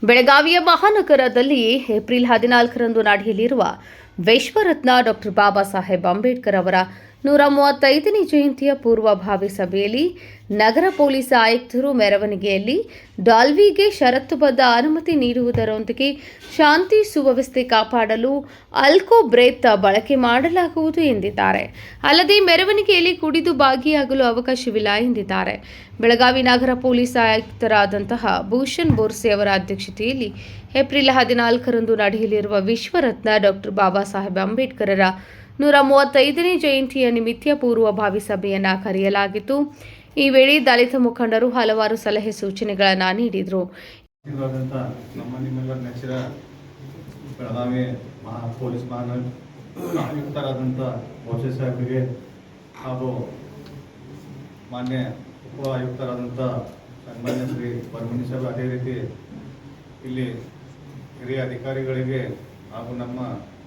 ಬೆಳಗಾವಿಯ ಮಹಾನಗರದಲ್ಲಿ ಏಪ್ರಿಲ್ 14ರಂದು ನಡೆಯಲಿರುವ ವಿಶ್ವರತ್ನ ಡಾಕ್ಟರ್ ಬಾಬಾ ಸಾಹೇಬ್ ಅಂಬೇಡ್ಕರ್ ಅವರ 135ನೇ ಜಯಂತಿಯ ಪೂರ್ವಭಾವಿ ಸಭೆಯಲ್ಲಿ ನಗರ ಪೊಲೀಸ್ ಆಯುಕ್ತರು ಮೆರವಣಿಗೆಯಲ್ಲಿ ಡಾಲ್ವಿಗೆ ಷರತ್ತುಬದ್ಧ ಅನುಮತಿ ನೀಡುವುದರೊಂದಿಗೆ ಶಾಂತಿ ಸುವ್ಯವಸ್ಥೆ ಕಾಪಾಡಲು ಅಲ್ಕೋಬ್ರೇತ್ ಬಳಕೆ ಮಾಡಲಾಗುವುದು ಎಂದಿದ್ದಾರೆ. ಅಲ್ಲದೆ ಮೆರವಣಿಗೆಯಲ್ಲಿ ಕುಡಿದು ಭಾಗಿಯಾಗಲು ಅವಕಾಶವಿಲ್ಲ ಎಂದಿದ್ದಾರೆ. ಬೆಳಗಾವಿ ನಗರ ಪೊಲೀಸ್ ಆಯುಕ್ತರಾದಂತಹ ಭೂಷಣ್ ಬೋರ್ಸೆ ಅವರ ಅಧ್ಯಕ್ಷತೆಯಲ್ಲಿ ಏಪ್ರಿಲ್ 14ರಂದು ನಡೆಯಲಿರುವ ವಿಶ್ವರತ್ನ ಡಾಕ್ಟರ್ ಬಾಬಾ ಸಾಹೇಬ್ ಅಂಬೇಡ್ಕರರ 135ನೇ ಜಯಂತಿಯ ನಿಮಿತ್ತ ಪೂರ್ವಭಾವಿ ಸಭೆಯನ್ನು ಕರೆಯಲಾಗಿತ್ತು. ಈ ವೇಳೆ ದಲಿತ ಮುಖಂಡರು ಹಲವಾರು ಸಲಹೆ ಸೂಚನೆಗಳನ್ನು ನೀಡಿದರು. ನಮ್ಮ ನಿಮ್ಮೆಲ್ಲರ ನೆಚ್ಚಿನ ಬೆಳಗಾವಿ ಪೊಲೀಸ್ ಆಯುಕ್ತರಾದಂಥ ಬೋರ್ಸೆ ಸಾಹೇಬರಿಗೆ ಹಾಗೂ ಮಾನ್ಯ ಉಪ ಆಯುಕ್ತರಾದಂಥ ಸನ್ಮಾನ್ಯ ಶ್ರೀ ಬರ್ಮನಿ ಸಾಹೇಬ್, ಅದೇ ರೀತಿ ಇಲ್ಲಿ ಹಿರಿಯ ಅಧಿಕಾರಿಗಳಿಗೆ ಹಾಗೂ ನಮ್ಮ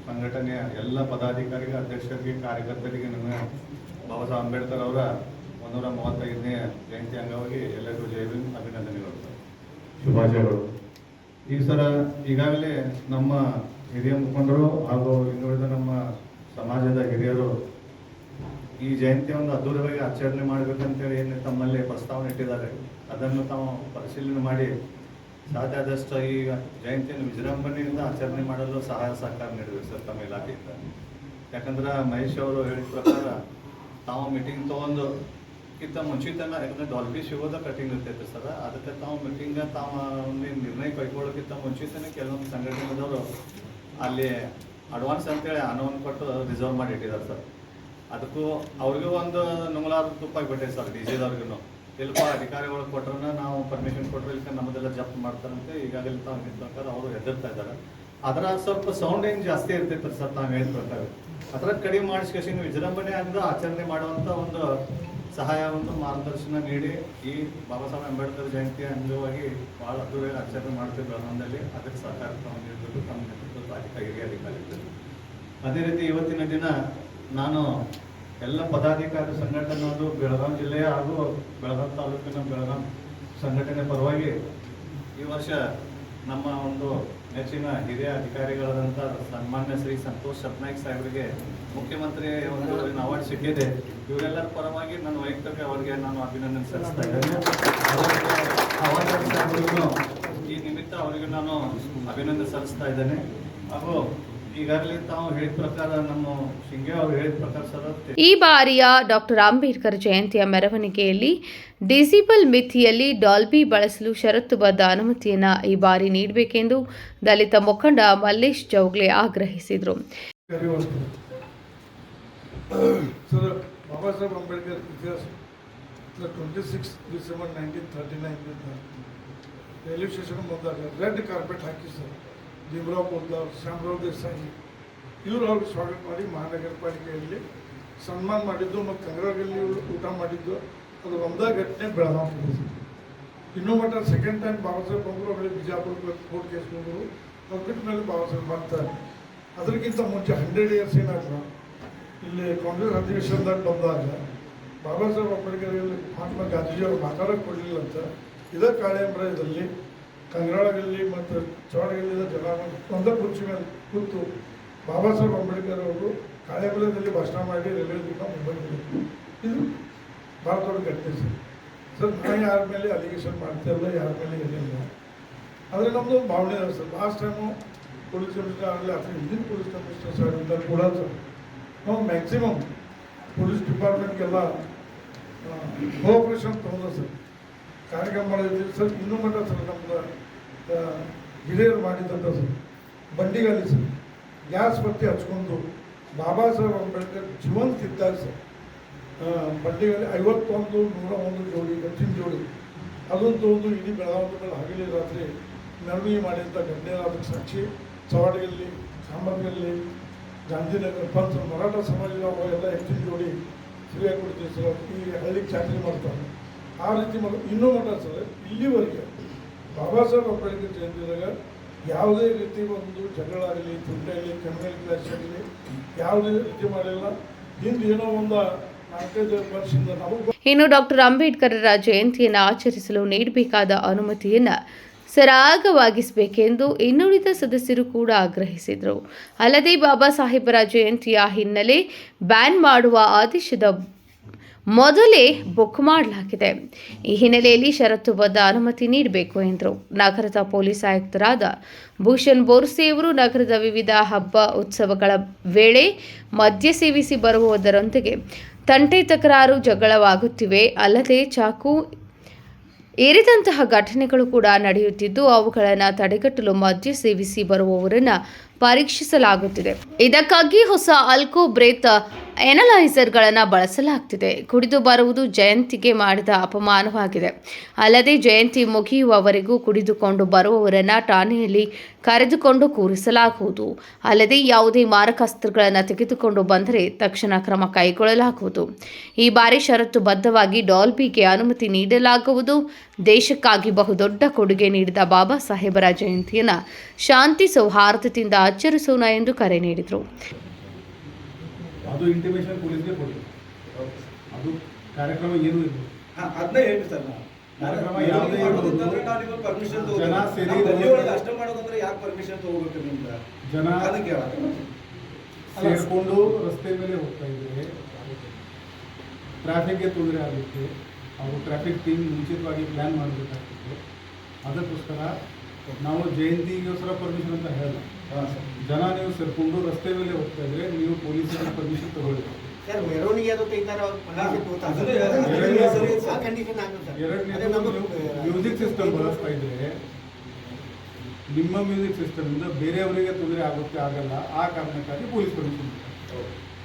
ಸಂಘಟನೆಯ ಎಲ್ಲ ಪದಾಧಿಕಾರಿಗೆ, ಅಧ್ಯಕ್ಷರಿಗೆ, ಕಾರ್ಯಕರ್ತರಿಗೆ ನನ್ನ ಬಾಬಾ ಸಾಹೇಬ್ ಅಂಬೇಡ್ಕರ್ ಅವರ 135ನೇ ಜಯಂತಿ ಅಂಗವಾಗಿ ಎಲ್ಲರಿಗೂ ಜೈವಿನ್ ಅಭಿನಂದನೆಗಳು, ಶುಭಾಶಯಗಳು. ಈ ಸಲ ಈಗಾಗಲೇ ನಮ್ಮ ಹಿರಿಯ ಮುಖಂಡರು ಹಾಗೂ ಇನ್ನುಳಿದ ನಮ್ಮ ಸಮಾಜದ ಹಿರಿಯರು ಈ ಜಯಂತಿ ಒಂದು ಅದ್ದೂರಿಯಾಗಿ ಆಚರಣೆ ಮಾಡಬೇಕಂತೇಳಿ ಏನು ತಮ್ಮಲ್ಲಿ ಪ್ರಸ್ತಾವನೆ ಇಟ್ಟಿದ್ದಾರೆ. ಅದನ್ನು ತಾವು ಪರಿಶೀಲನೆ ಮಾಡಿ ಸಾಧ್ಯ ಆದಷ್ಟು ಈ ಜಯಂತಿಯನ್ನು ವಿಜೃಂಭಣೆಯಿಂದ ಆಚರಣೆ ಮಾಡಲು ಸಹಾಯ ಸಹಕಾರ ನೀಡಬೇಕು ಸರ್ ತಮ್ಮ ಇಲಾಖೆಯಿಂದ. ಯಾಕಂದ್ರೆ ಮಹೇಶ್ ಅವರು ಹೇಳಿದ ಪ್ರಕಾರ ತಾವು ಮೀಟಿಂಗ್ ತೊಗೊಂಡು ಮುಂಚಿತನ, ಯಾಕಂದ್ರೆ ಡಾಲ್ಬಿ ಸಿಗೋದ ಕಟಿಂಗ್ ಇರ್ತೈತೆ ಸರ್. ಅದಕ್ಕೆ ತಾವು ಮೀಟಿಂಗ್ ತಾವು ನಿರ್ಣಯ ಕೈಗೊಳ್ಳೋಕ್ಕಿಂತ ಮುಂಚಿತನೇ ಕೆಲವೊಂದು ಸಂಘಟನೆದವರು ಅಲ್ಲಿ ಅಡ್ವಾನ್ಸ್ ಅಂತೇಳಿ ಹಣವನ್ನು ಕೊಟ್ಟು ರಿಸರ್ವ್ ಮಾಡಿ ಇಟ್ಟಿದ್ದಾರೆ ಸರ್. ಅದಕ್ಕೂ ಅವ್ರಿಗೂ ಒಂದು ನುಂಗಲಾದ ತುಪ್ಪ ಆಗಿಬಿಟ್ಟೆ ಸರ್ ಡಿಜೆದವ್ರಿಗೂ. ಸ್ವಲ್ಪ ಅಧಿಕಾರಿಗಳು ಕೊಟ್ಟರನ್ನ ನಾವು ಪರ್ಮಿಷನ್ ಕೊಟ್ಟರೆ ಇಲ್ಲಿ ನಮ್ಮದೆಲ್ಲ ಜಪ್ತ್ ಮಾಡ್ತಾರಂತೆ ಈಗಾಗಲೇ ತಾವು ಹೇಳಿದ ಪ್ರಕಾರ ಅವರು ಹೆದರ್ತಾ ಇದ್ದಾರೆ. ಅದರ ಸ್ವಲ್ಪ ಸೌಂಡ್ ಏನು ಜಾಸ್ತಿ ಇರ್ತೈತೆ ಸರ್ ತಾವು ಹೇಳಿದ ಪ್ರಕಾರ. ಅದರ ಕಡಿಮೆ ಮಾಡಿಸ್ಕೇಶನ್ ವಿಜೃಂಭಣೆ ಅಂದ್ರೆ ಆಚರಣೆ ಮಾಡುವಂಥ ಒಂದು ಸಹಾಯವನ್ನು ಮಾರ್ಗದರ್ಶನ ನೀಡಿ ಈ ಬಾಬಾ ಸಾಹೇಬ್ ಅಂಬೇಡ್ಕರ್ ಜಯಂತಿ ಅಂಗವಾಗಿ ಭಾಳ ಅದ್ದೂರಿಯಾಗಿ ಆಚರಣೆ ಮಾಡ್ತೀವಿ ಬೆಳಗಾವಿಯಲ್ಲಿ. ಅದಕ್ಕೆ ಸಹಕಾರ ತಾವು ನೀಡಬೇಕು ತಮ್ಮ ನೇತೃತ್ವದ ಹಿರಿಯ ಅಧಿಕಾರಿಗಳು. ಅದೇ ರೀತಿ ಇವತ್ತಿನ ದಿನ ನಾನು ಎಲ್ಲ ಪದಾಧಿಕಾರಿ ಸಂಘಟನೆಗಳು ಬೆಳಗಾವಿ ಜಿಲ್ಲೆಯ ಹಾಗೂ ಬೆಳಗಾವಿ ತಾಲೂಕಿನ ಬೆಳಗಾವಿ ಸಂಘಟನೆ ಪರವಾಗಿ ಈ ವರ್ಷ ನಮ್ಮ ಒಂದು ನೆಚ್ಚಿನ ಹಿರಿಯ ಅಧಿಕಾರಿಗಳಾದಂಥ ಸನ್ಮಾನ್ಯ ಶ್ರೀ ಸಂತೋಷ್ ಸಪ್ನಾಯ್ಕ್ ಸಾಹೇಬರಿಗೆ ಮುಖ್ಯಮಂತ್ರಿ ಒಂದು ಅವಾರ್ಡ್ ಸಿಕ್ಕಿದೆ. ಇವರೆಲ್ಲರ ಪರವಾಗಿ ನನ್ನ ವೈಯಕ್ತಿಕ ಅವರಿಗೆ ನಾನು ಅಭಿನಂದನೆ ಸಲ್ಲಿಸ್ತಾ ಇದ್ದೇನೆ. ಈ ನಿಮಿತ್ತ ಅವರಿಗೆ ನಾನು ಅಭಿನಂದನೆ ಸಲ್ಲಿಸ್ತಾ ಇದ್ದೇನೆ. ಹಾಗೂ ಈಗಾಗಲೇ ತಾವು ಹೇಳಿದ ಪ್ರಕಾರ ನಮ್ಮ ಶಿಂಗೆ ಅವರು ಹೇಳಿದ ಪ್ರಕಾರ ಸರ್, ಈ ಬಾರಿಯ ಡಾಕ್ಟರ್ ಅಂಬೇಡ್ಕರ್ ಜಯಂತಿಯ ಮೆರವಣಿಗೆಯಲ್ಲಿ ಡಿಸಿಬಲ್ ಮಿತಿಯಲ್ಲಿ ಡಾಲ್ಬಿ ಬಳಸಲು ಷರತ್ತುಬದ್ಧ ಅನುಮತಿಯನ್ನು ಈ ಬಾರಿ ನೀಡಬೇಕೆಂದು ದಲಿತ ಮುಖಂಡ ಮಲ್ಲೇಶ್ ಜೌಗ್ಲೆ ಆಗ್ರಹಿಸಿದರು. ಬಾಬಾ ಸಾಹೇಬ್ ಅಂಬೇಡ್ಕರ್ ಇತಿಹಾಸ 26 ಡಿಸೆಂಬರ್ 1939 ರೈಲ್ವೆ ಸ್ಟೇಷನ್ ಬಂದಾಗ ರೆಡ್ ಕಾರ್ಪೆಟ್ ಹಾಕಿ ಸರ್ ಭೀಮರಾವ್ ಪೋದ್ಲಾರ್, ಶ್ಯಾಮರಾವ್ ದೇಸಾಯಿ ಇವರು ಅವ್ರಿಗೆ ಸ್ವಾಗತ ಮಾಡಿ ಮಹಾನಗರ ಪಾಲಿಕೆಯಲ್ಲಿ ಸನ್ಮಾನ ಮಾಡಿದ್ದು ಮತ್ತು ಕಂಗ್ರಾಗಲ್ಲಿ ಊಟ ಮಾಡಿದ್ದು. ಅದು ಒಂದೇ ಘಟನೆ ಬೆಳಗಾವಿ. ಇನ್ನೂ ಮಟ್ಟ ಸೆಕೆಂಡ್ ಟೈಮ್ ಬಾಬಾ ಸಾಹೇಬ್ ಬಂದರು, ಆಮೇಲೆ ಬಿಜಾಪುರ ಕೋರ್ಟ್ ಕೇಸ್ ಬಂದರು, ಅವ್ರು ಬಿಟ್ಟ ಮೇಲೆ ಬಾಬಾ ಸಾಹೇಬ್ ಬರ್ತಾರೆ. ಅದಕ್ಕಿಂತ ಮುಂಚೆ 100 ಇಯರ್ಸ್ ಏನಾದ್ರು ಇಲ್ಲಿ ಕಾಂಗ್ರೆಸ್ ಅಧಿವೇಶನದಾಗ ಬಂದಾಗ ಬಾಬಾ ಸಾಹೇಬ್ ಅಂಬೇಡ್ಕರ್ ಮಹಾತ್ಮ ಗಾಂಧೀಜಿಯವರು ಮಾತಾಡೋಕೆ ಕೊಡಲಿಲ್ಲ ಅಂತ ಇದೇ ಕಾಳೆಂಬ್ರದಲ್ಲಿ ಕಂಗ್ರಾಳಗಲ್ಲಿ ಮತ್ತು ಚೌಡಗಲ್ಲಿದ ಜನ ಒಂದೇ ಕುರ್ಚಿ ಮೇಲೆ ಕೂತು ಬಾಬಾ ಸಾಹೇಬ್ ಅಂಬೇಡ್ಕರ್ ಅವರು ಕಾಳೆಂಬಲದಲ್ಲಿ ಭಾಷಣ ಮಾಡಿ ರೈಲ್ವೆದಿಂದ ಮುಂಬೈಗೆ. ಇದು ಭಾಳ ದೊಡ್ಡ ಘಟನೆ ಸರ್. ನಾನು ಯಾರ ಮೇಲೆ ಅಲಿಗೇಷನ್ ಮಾಡ್ತಿರಲ್ಲ, ಯಾರ ಮೇಲೆ ಏನಿಲ್ಲ. ಆದರೆ ನಮ್ಮದು ಭಾವನೆ ಇದೆ sir. Last time police commissioner ಆಗಲಿ ಅಥವಾ ಹಿಂದಿನ ಪೊಲೀಸ್ ಕಮಿಷನರ್ ಸರ್ ಕೂಡ ಸರ್ ನಾವು ಮ್ಯಾಕ್ಸಿಮಮ್ ಪೊಲೀಸ್ ಡಿಪಾರ್ಟ್ಮೆಂಟ್ಗೆಲ್ಲ ಕೋಆಪ್ರೇಷನ್ ತೊಗೊಂಡು ಸರ್ ಕಾರ್ಯಕ್ರಮ ಮಾಡಿದ್ದೀವಿ ಸರ್. ಇನ್ನೂ ಮಟ್ಟ ಸರ್ ನಮ್ದು ಹಿರಿಯರು ಮಾಡಿದಂಥ ಸರ್ ಬಂಡಿಗಾಲಿ ಸರ್ ಗ್ಯಾಸ್ ಬತ್ತಿ ಹಚ್ಕೊಂಡು ಬಾಬಾ ಸಾಹೇಬ್ ಅಂಬೇಡ್ಕರ್ ಜೀವಂತಿದ್ದಾರೆ ಸರ್. ಬಂಡಿಗಾಲಿ 51 101 ಜೋಡಿ ಗಚ್ಚಿನ ಜೋಡಿ ಅದನ್ನು ತೊಗೊಂಡು ಇಡೀ ಬೆಳಗಾವಿ ಮೇಲೆ ಹಗಲಿ ರಾತ್ರಿ ಮೆರವಣಿಗೆ ಮಾಡಿದಂಥ ಘಟನೆ ಅದಕ್ಕೆ ಸಾಕ್ಷಿ. ಚವಾಡಗಲ್ಲಿ, ಸಾಂಬರ್ಗಲ್ಲಿ, ಗಾಂಧಿನಗರ ಪಂಚ ಮರಾಠ ಸಮಾಜದ ಎಲ್ಲ ಹೆಚ್ಚಿನ ಜೋಡಿ ಫ್ರೀಯಾಗಿ ಕೊಡ್ತೀವಿ ಸರ್. ಈ ಹಳ್ಳಿಗೆ ಚಾಕರಿ ಮಾಡ್ತಾರೆ. ಆ ರೀತಿ ಇನ್ನೂ ಮಟ್ಟ ಸರ್ ಇಲ್ಲಿವರೆಗೆ ಬಾಬಾ ಸಾಹೇಬ್ ಅಂಬೇಡ್ಕರ್ ಜಯಂತಿದಾಗ ಯಾವುದೇ ರೀತಿ ಒಂದು ಜಗಳ ಆಗಲಿ, ತುಂಟೆ ಆಗಲಿ, ಕ್ರಿಮಿನಲ್ ಕ್ಲಾಸ್ ಆಗಲಿ ಯಾವುದೇ ರೀತಿ ಮಾಡಿಲ್ಲ. ಹಿಂದೆ ಏನೋ ಒಂದು 4-5 ವರ್ಷದಿಂದ ನಮಗೆ ಇನ್ನು ಡಾಕ್ಟರ್ ಅಂಬೇಡ್ಕರರ ಜಯಂತಿಯನ್ನು ಆಚರಿಸಲು ನೀಡಬೇಕಾದ ಅನುಮತಿಯನ್ನು ಸರಾಗವಾಗಿಸಬೇಕೆಂದು ಇನ್ನುಳಿದ ಸದಸ್ಯರು ಕೂಡ ಆಗ್ರಹಿಸಿದರು. ಅಲ್ಲದೆ ಬಾಬಾ ಸಾಹೇಬರ ಜಯಂತಿಯ ಹಿನ್ನೆಲೆ ಬ್ಯಾನ್ ಮಾಡುವ ಆದೇಶದ ಮೊದಲೇ ಬುಕ್ ಮಾಡಲಾಗಿದೆ. ಈ ಹಿನ್ನೆಲೆಯಲ್ಲಿ ಷರತ್ತುಬದ್ಧ ಅನುಮತಿ ನೀಡಬೇಕು ಎಂದರು. ನಗರದ ಪೊಲೀಸ್ ಆಯುಕ್ತರಾದ ಭೂಷಣ್ ಬೋರ್ಸೆ ಅವರು ನಗರದ ವಿವಿಧ ಹಬ್ಬ ಉತ್ಸವಗಳ ವೇಳೆ ಮದ್ಯ ಸೇವಿಸಿ ಬರುವುದರೊಂದಿಗೆ ತಂಟೆ ತಕರಾರು ಜಗಳವಾಗುತ್ತಿವೆ. ಅಲ್ಲದೆ ಚಾಕು ಏರಿದಂತಹ ಘಟನೆಗಳು ಕೂಡ ನಡೆಯುತ್ತಿದ್ದು ಅವುಗಳನ್ನು ತಡೆಗಟ್ಟಲು ಮದ್ಯ ಸೇವಿಸಿ ಬರುವವರನ್ನು ಪರೀಕ್ಷಿಸಲಾಗುತ್ತಿದೆ. ಇದಕ್ಕಾಗಿ ಹೊಸ ಆಲ್ಕೋ ಬ್ರೇತ್ ಎನಲೈಸರ್ಗಳನ್ನು ಬಳಸಲಾಗುತ್ತಿದೆ. ಕುಡಿದು ಬರುವುದು ಜಯಂತಿಗೆ ಮಾಡಿದ ಅಪಮಾನವಾಗಿದೆ. ಅಲ್ಲದೆ ಜಯಂತಿ ಮುಗಿಯುವವರೆಗೂ ಕುಡಿದುಕೊಂಡು ಬರುವವರನ್ನು ಠಾಣೆಯಲ್ಲಿ ಕರೆದುಕೊಂಡು ಕೂರಿಸಲಾಗುವುದು. ಅಲ್ಲದೆ ಯಾವುದೇ ಮಾರಕಾಸ್ತ್ರಗಳನ್ನು ತೆಗೆದುಕೊಂಡು ಬಂದರೆ ತಕ್ಷಣ ಕ್ರಮ ಕೈಗೊಳ್ಳಲಾಗುವುದು. ಈ ಬಾರಿ ಷರತ್ತುಬದ್ಧವಾಗಿ ಡಾಲ್ಬಿಗೆ ಅನುಮತಿ ನೀಡಲಾಗುವುದು. ದೇಶಕ್ಕಾಗಿ ಬಹುದೊಡ್ಡ ಕೊಡುಗೆ ನೀಡಿದ ಬಾಬಾ ಸಾಹೇಬರ ಜಯಂತಿಯನ್ನು ಶಾಂತಿ ಸೌಹಾರ್ದತೆಯಿಂದ ಆಚರಿಸೋಣ ಎಂದು ಕರೆ ನೀಡಿದರು. ಅದು ಇಂಟಿಮೇಷನ್ ಪೊಲೀಸ್ಗೆ ಕೊಡಿ. ಅದು ಕಾರ್ಯಕ್ರಮ ಏನೂ ಇಲ್ಲ. ಅದನ್ನೇ ಹೇಳಿ ಸರ್, ಕಾರ್ಯಕ್ರಮ ಯಾವುದೇ ಪರ್ಮಿಷನ್ ಜನ ಸೇರಿ ಅಷ್ಟ ಮಾಡೋದಂದ್ರೆ ಯಾಕೆ ಪರ್ಮಿಷನ್ ತಗೋಬೇಕು ನಿಮ್ಗೆ? ಜನ ಅದಕ್ಕೆ ಸೇರಿಕೊಂಡು ರಸ್ತೆ ಮೇಲೆ ಹೋಗ್ತಾ ಇದ್ದಾರೆ. ಟ್ರಾಫಿಕ್ಗೆ ತೊಂದರೆ ಆಗುತ್ತೆ. ಅವರು ಟ್ರಾಫಿಕ್ ಟೀಮ್ ಮುಂಚಿತವಾಗಿ ಪ್ಲ್ಯಾನ್ ಮಾಡಬೇಕಾಗ್ತದೆ. ಅದಕ್ಕೋಸ್ಕರ ನಾವು ಜಯಂತಿಗೋಸ್ಕರ ಪರ್ಮಿಷನ್ ಅಂತ ಹೇಳಲ್ಲ. ಜನ ನೀವು ಸೇರಿಕೊಂಡು ರಸ್ತೆ ಮೇಲೆ ಹೋಗ್ತಾ ಇದ್ರೆ ನೀವು ಪೊಲೀಸರ ಪರ್ಮಿಷನ್ ತಗೊಳ್ಳಿ. ಮೆರವಣಿಗೆ ಮ್ಯೂಸಿಕ್ ಸಿಸ್ಟಮ್ ಬಳಸ್ತಾ ಇದ್ರೆ ನಿಮ್ಮ ಮ್ಯೂಸಿಕ್ ಸಿಸ್ಟಮ್ ಇಂದ ಬೇರೆಯವರಿಗೆ ತೊಂದರೆ ಆಗುತ್ತೆ, ಆಗಲ್ಲ. ಆ ಕಾರಣಕ್ಕಾಗಿ police permission.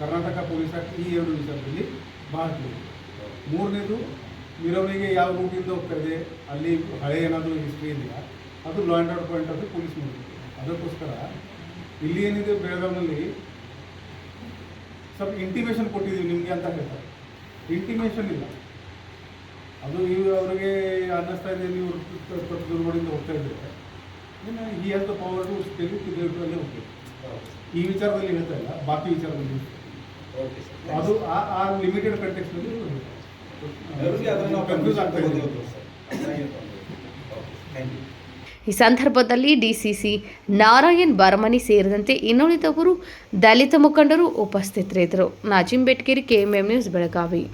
Karnataka police act ಈ 2 ವಿಷಯದಲ್ಲಿ ಬಹಳ ಕ್ಲಿಯರ್. ಮೂರನೇದು, ಮೆರವಣಿಗೆ ಯಾವ ರೂಟಿಂದ ಹೋಗ್ತಾ ಇದೆ, ಅಲ್ಲಿ ಹಳೆ ಏನಾದರೂ ಹಿಸ್ಟ್ರಿ ಇದೆಯಾ, ಅದು law and order point of police ನೋಡ್ಬೇಕು. ಅದಕ್ಕೋಸ್ಕರ ಇಲ್ಲಿ ಏನಿದೆ, ಬೆಳಗಾವಿನಲ್ಲಿ ಸ್ವಲ್ಪ ಇಂಟಿಮೇಷನ್ ಕೊಟ್ಟಿದ್ದೀವಿ ನಿಮಗೆ ಅಂತ ಹೇಳ್ತಾರೆ. ಇಂಟಿಮೇಷನ್ ಇಲ್ಲ. ಅದು ಅವರಿಗೆ ಅನ್ನಿಸ್ತಾ ಇದೆ ನೀವು ದುರ್ಗಡಿಂದ ಹೋಗ್ತಾ ಇದ್ದೀರಿ. ಈ ಹ್ಯಾಸ್ ದ ಪವರ್ ಟು ಸ್ಟೆಲ್ ಅಲ್ಲೇ ಹೋಗ್ಬೇಕು. ಈ ವಿಚಾರದಲ್ಲಿ ಹೇಳ್ತಾ ಇಲ್ಲ, ಬಾಕಿ ವಿಚಾರದಲ್ಲಿ ಅದು ಆ ಲಿಮಿಟೆಡ್ ಕಂಟೆಕ್ಸ್ನಲ್ಲಿ ಕನ್ಫ್ಯೂಸ್ ಆಗ್ತಾ ಇದೆ. ಈ ಸಂದರ್ಭದಲ್ಲಿ ಡಿಸಿಸಿ ನಾರಾಯಣ್ ಬರ್ಮನಿ ಸೇರಿದಂತೆ ಇನ್ನುಳಿದವರು ದಲಿತ ಮುಖಂಡರು ಉಪಸ್ಥಿತರಿದ್ದರು. ನಾಜಿಂ ಬೆಟ್ಕೇರಿ, KMM ನ್ಯೂಸ್, ಬೆಳಗಾವಿ.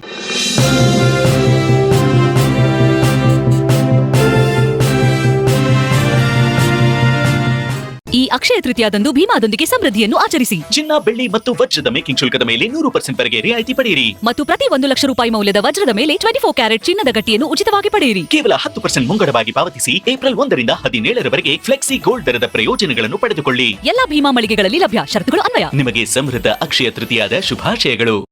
ಈ ಅಕ್ಷಯ ತೃತೀಯದಂದು ಭೀಮಾದೊಂದಿಗೆ ಸಮೃದ್ಧಿಯನ್ನು ಆಚರಿಸಿ. ಚಿನ್ನ, ಬೆಳ್ಳಿ ಮತ್ತು ವಜ್ರದ ಮೇಕಿಂಗ್ ಶುಲ್ಕದ ಮೇಲೆ 100% ವರೆಗೆ ರಿಯಾಯಿತಿ ಪಡೆಯಿರಿ. ಮತ್ತು ಪ್ರತಿ 1 ಲಕ್ಷ ರೂಪಾಯಿ ಮೌಲ್ಯದ ವಜ್ರದ ಮೇಲೆ 24 ಕ್ಯಾರೆಟ್ ಚಿನ್ನದ ಗಟ್ಟಿಯನ್ನು ಉಚಿತವಾಗಿ ಪಡೆಯಿರಿ. ಕೇವಲ 10% ಮುಂಗಡವಾಗಿ ಪಾವತಿಸಿ ಏಪ್ರಿಲ್ 1 ರಿಂದ 17 ರವರೆಗೆ ಫ್ಲೆಕ್ಸಿ ಗೋಲ್ಡ್ ದರದ ಪ್ರಯೋಜನಗಳನ್ನು ಪಡೆದುಕೊಳ್ಳಿ. ಎಲ್ಲ ಭೀಮಾ ಮಳಿಗೆಗಳಲ್ಲಿ ಲಭ್ಯ. ಷರತ್ತುಗಳು ಅನ್ವಯ. ನಿಮಗೆ ಸಮೃದ್ಧ ಅಕ್ಷಯ ತೃತೀಯದ ಶುಭಾಶಯಗಳು.